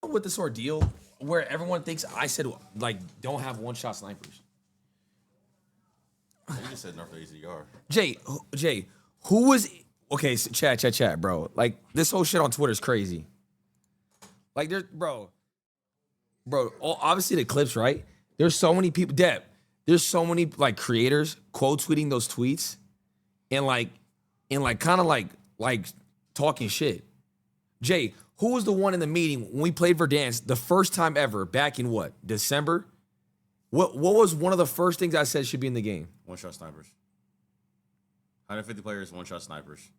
with this ordeal where everyone thinks I said like don't have one-shot snipers. You just said nerf the ACR. Jay, who was okay? So chat, bro. Like this whole shit on Twitter is crazy. Like there's bro. Obviously the clips, right? There's so many people. There's so many like creators quote tweeting those tweets, and kind of like talking shit. Jay, who was the one in the meeting when we played Verdansk the first time ever back in what, December? What was one of the first things I said should be in the game? One-shot snipers. 150 players, one-shot snipers.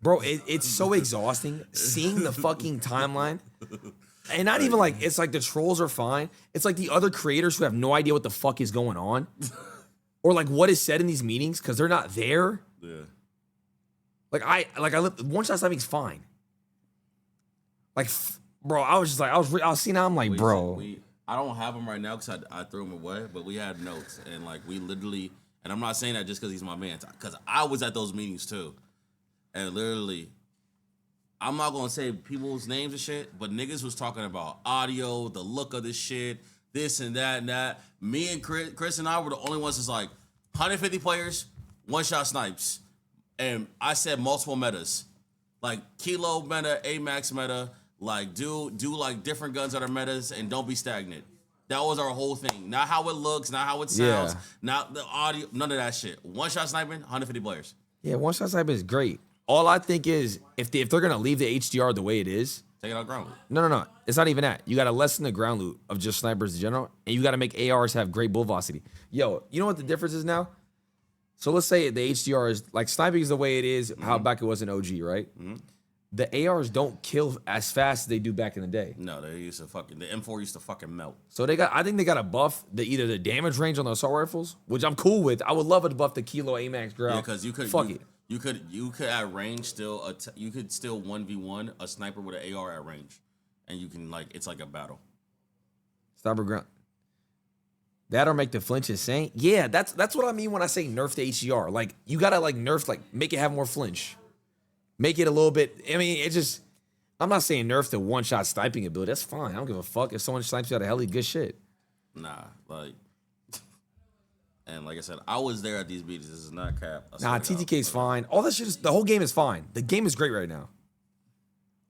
Bro, it's so exhausting seeing the fucking timeline. And not even like, it's like the trolls are fine. It's like the other creators who have no idea what the fuck is going on. Or like what is said in these meetings because they're not there. Yeah. One-shot sniping's fine. Like, bro, I was seeing how I'm like, bro. I don't have them right now because I threw them away, but we had notes and like we literally, and I'm not saying that just because he's my man, because I was at those meetings too, and literally, I'm not gonna say people's names and shit, but niggas was talking about audio, the look of this shit, this and that and that. Me and Chris and I were the only ones that's like 150 players, one-shot snipes, and I said multiple metas, like Kilo meta, Amax meta. Like do like different guns that are metas and don't be stagnant. That was our whole thing. Not how it looks, not how it sounds, not the audio, none of that shit. One-shot sniping, 150 players. Yeah, one-shot sniping is great. All I think is if they're gonna leave the HDR the way it is, take it out ground loot. No. It's not even that. You gotta lessen the ground loot of just snipers in general, and you gotta make ARs have great bull velocity. Yo, you know what the difference is now? So let's say the HDR is like sniping is the way it is, how back it was in OG, right? Mm-hmm. The ARs don't kill as fast as they do back in the day. No, they used to the M4 used to fucking melt. So I think they got to buff either the damage range on the assault rifles, which I'm cool with. I would love it to buff the Kilo AMAX ground. Yeah, because you could at range still you could still 1v1 a sniper with an AR at range, and you can it's like a battle. Sniper ground. That'll make the flinch insane. Yeah, that's what I mean when I say nerf the HDR. Like you gotta nerf make it have more flinch. Make it a little bit, I mean, I'm not saying nerf the one-shot sniping ability. That's fine. I don't give a fuck if someone snipes you out of heli, good shit. Nah, and like I said, I was there at these meetings. This is not cap. Nah, TTK's fine. All that shit the whole game is fine. The game is great right now.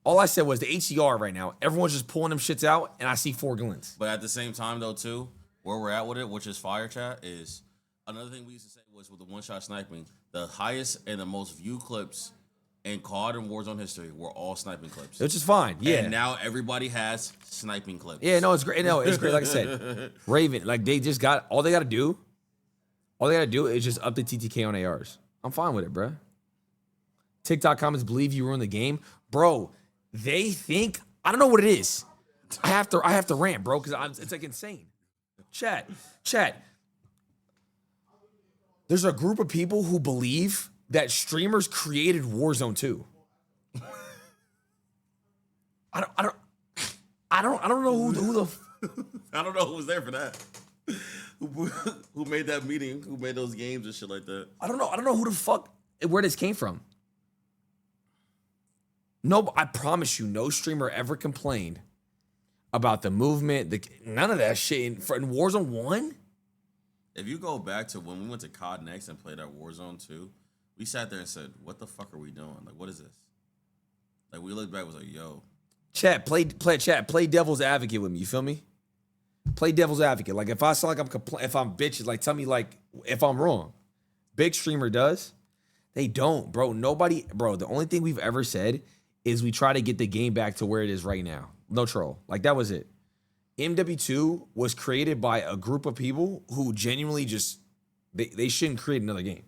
All I said was the HDR right now, everyone's just pulling them shits out, and I see 4 glints. But at the same time, though, too, where we're at with it, which is fire chat, is another thing we used to say was with the one-shot sniping, the highest and the most viewed clips in COD and Warzone history were all sniping clips. Which is fine, yeah. And now everybody has sniping clips. Yeah, no, it's great. No, it's great. Like I said, Raven, they just got, all they got to do is just up the TTK on ARs. I'm fine with it, bro. TikTok comments believe you ruined the game. Bro, they think, I don't know what it is. I have to rant, bro, because it's insane. Chat. There's a group of people who believe that streamers created Warzone 2. I don't know who the I don't know who was there for that. Who made that meeting? Who made those games and shit like that? I don't know who the fuck where this came from. No, I promise you, no streamer ever complained about the movement. None of that shit in Warzone 1. If you go back to when we went to COD Next and played at Warzone 2, we sat there and said, what the fuck are we doing? Like, what is this? Like, we looked back and was like, yo. Chat, play devil's advocate with me. You feel me? Play devil's advocate. Like, if I sound like if I'm bitches, tell me, if I'm wrong. Big streamer does. They don't, bro. The only thing we've ever said is we try to get the game back to where it is right now. No troll. That was it. MWII was created by a group of people who genuinely just, they shouldn't create another game.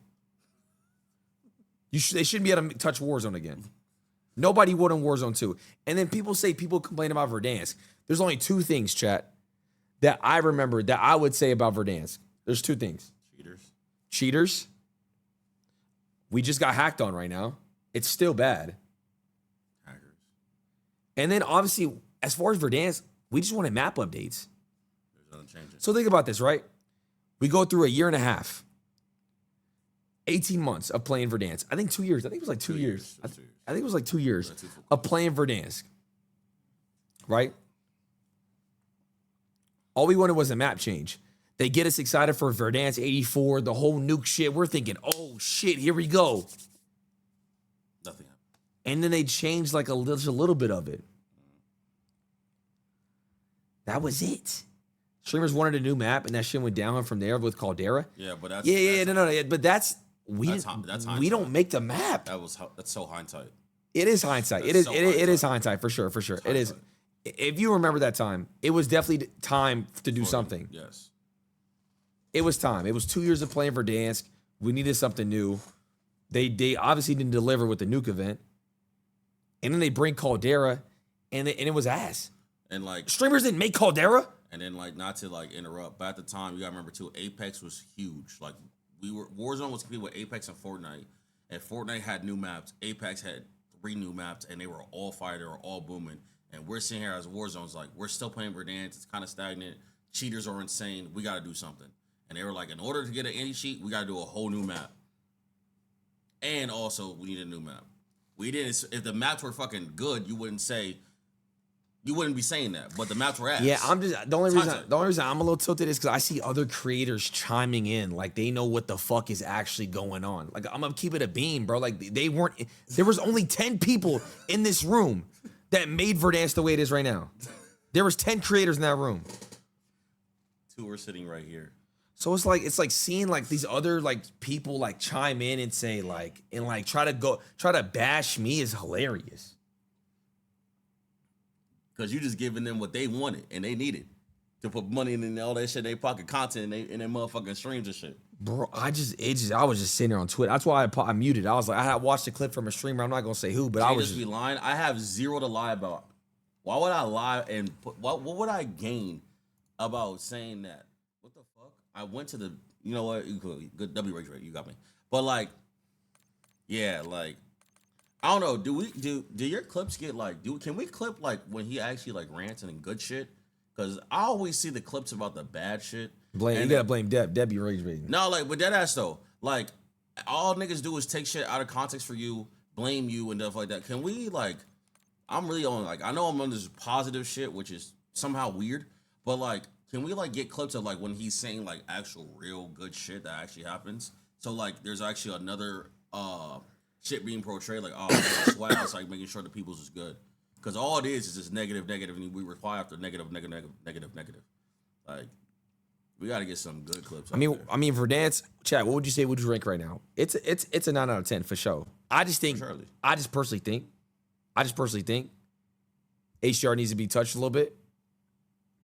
They shouldn't be able to touch Warzone again. Nobody would on Warzone 2. And then people complain about Verdansk. There's only 2 things, chat, that I remember that I would say about Verdansk. There's 2 things. Cheaters. We just got hacked on right now. It's still bad. Hackers. And then obviously, as far as Verdansk, we just wanted map updates. There's nothing changing. So think about this, right? We go through a year and a half. 18 months of playing Verdansk. I think 2 years. I think it was 2 years. I think it was like 2 years of playing Verdansk. Right? All we wanted was a map change. They get us excited for Verdansk 84, the whole nuke shit. We're thinking, oh shit, here we go. Nothing happened. And then they changed like a little bit of it. That was it. Streamers wanted a new map, and that shit went down from there with Caldera. Yeah, but that's no. But that's hindsight. We don't make the map. That's so hindsight. It is hindsight. It is hindsight for sure. It is. If you remember that time, it was definitely time to do something. Yes. It was time. It was 2 years of playing Verdansk. We needed something new. They obviously didn't deliver with the nuke event. And then they bring Caldera, and it was ass. And like streamers didn't make Caldera. And then like not to like interrupt, but at the time you gotta remember too, Apex was huge. Like Warzone was competing with Apex and Fortnite. And Fortnite had new maps. Apex had 3 new maps, and they were all fire, they were all booming. And we're sitting here as Warzone's like, we're still playing Verdansk, it's kind of stagnant. Cheaters are insane. We gotta do something. And they were like, in order to get an anti-cheat, we gotta do a whole new map. And also, we need a new map. We didn't. If the maps were fucking good, you wouldn't be saying that. But the maps were ass. Yeah, I'm just the only reason I'm a little tilted is because I see other creators chiming in, like they know what the fuck is actually going on. Like I'm gonna keep it a beam, bro. Like they weren't. There was only 10 people in this room that made Verdansk the way it is right now. There was 10 creators in that room. 2 are sitting right here. So it's like seeing like these other like people like chime in and say like and like try to bash me is hilarious. Cause you just giving them what they wanted and they needed to put money in all that shit in their pocket, content in their motherfucking streams and shit. Bro, I was just sitting there on Twitter. That's why I muted. I was like, I had watched a clip from a streamer. I'm not gonna say who, but I was just be lying. I have zero to lie about. Why would I lie and what would I gain about saying that? What the fuck? I went to the, you know what? Good W rate, you got me. But like, yeah, like, I don't know. Do your clips get like? Can we clip like when he actually like rants and good shit? Because I always see the clips about the bad shit. You gotta blame Debbie rage rating. No, like, but that ass though, like, all niggas do is take shit out of context for you, blame you and stuff like that. Can we like? I'm really on like, I know I'm on this positive shit, which is somehow weird, but like, can we like get clips of like when he's saying like actual real good shit that actually happens? So like, there's actually another shit being portrayed like, oh, Swagg is like making sure the people's is good, because all it is just negative, and we reply after negative. Like, we got to get some good clips. I mean, Verdansk, chat. What would you say? Would you rank right now? It's a 9 out of 10 for sure. I just personally think HDR needs to be touched a little bit.